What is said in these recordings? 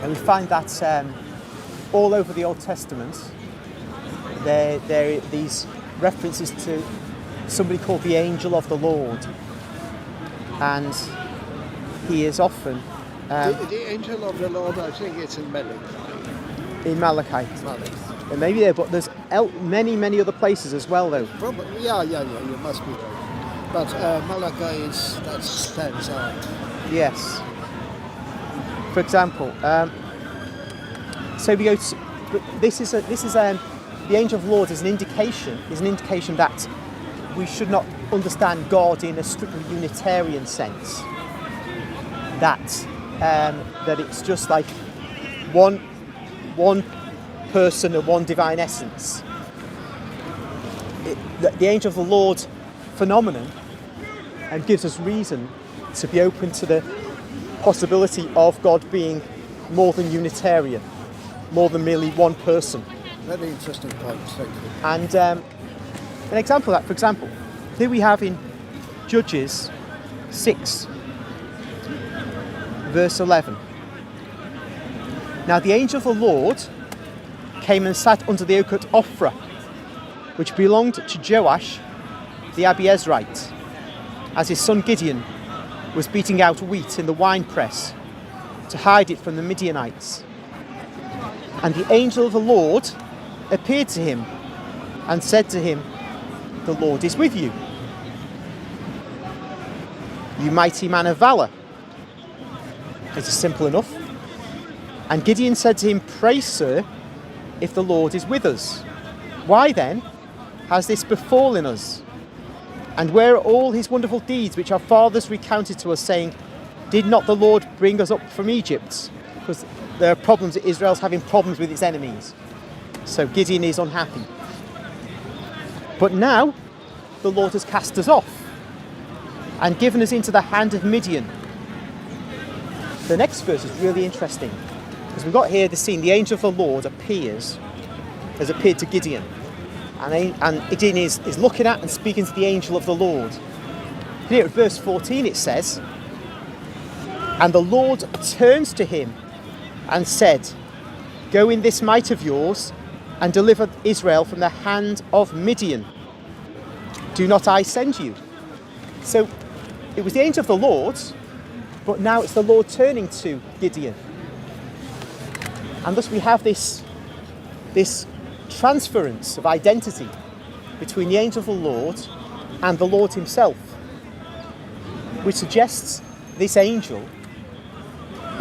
And we find that all over the Old Testament, there are these references to somebody called the angel of the Lord. And he is often... the angel of the Lord, I think it's in Malachi. In Malachi. And maybe there, but there's many other places as well, though. Probably, yeah, you must be right. But Malachi that stands out. Yes. For example, so we go to, this is the angel of the Lord is an indication that we should not understand God in a strictly Unitarian sense. That it's just like one person and one divine essence. The angel of the Lord phenomenon and gives us reason to be open to the possibility of God being more than Unitarian, more than merely one person. Very interesting point, thank you. And an example of that, for example, here we have in Judges 6, verse 11. Now the angel of the Lord came and sat under the oak at Ophrah, which belonged to Joash the Abiezrite, as his son Gideon was beating out wheat in the winepress to hide it from the Midianites. And the angel of the Lord appeared to him and said to him, "The Lord is with you, you mighty man of valour." It's simple enough. And Gideon said to him, "Pray, sir, if the Lord is with us, why then has this befallen us? And where are all his wonderful deeds which our fathers recounted to us, saying, did not the Lord bring us up from Egypt?" Because there are problems, Israel's having problems with its enemies. So Gideon is unhappy. But now the Lord has cast us off and given us into the hand of Midian. The next verse is really interesting, because we've got here the scene, the angel of the Lord has appeared to Gideon. And Gideon is looking at and speaking to the angel of the Lord. Here at verse 14 it says, "And the Lord turns to him and said, go in this might of yours and deliver Israel from the hand of Midian. Do not I send you?" So it was the angel of the Lord, but now it's the Lord turning to Gideon. And thus we have this transference of identity between the angel of the Lord and the Lord himself, which suggests this angel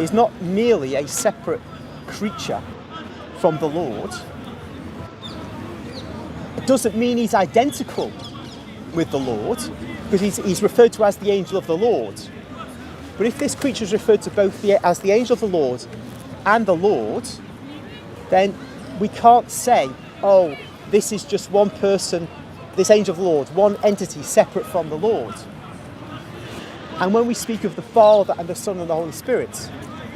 is not merely a separate creature from the Lord. It doesn't mean he's identical with the Lord, because he's referred to as the angel of the Lord. But if this creature is referred to both as the angel of the Lord and the Lord, then we can't say, oh, this is just one person, this angel of the Lord, one entity separate from the Lord. And when we speak of the Father and the Son and the Holy Spirit,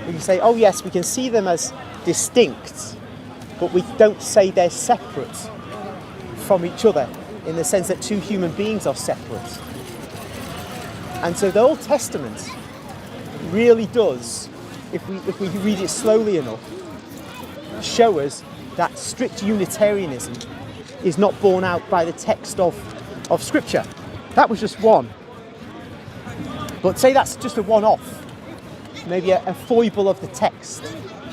we can say, oh yes, we can see them as distinct, but we don't say they're separate from each other in the sense that two human beings are separate. And so the Old Testament really does, if we read it slowly enough, show us that strict Unitarianism is not borne out by the text of Scripture. That was just one. But say that's just a one-off, maybe a foible of the text.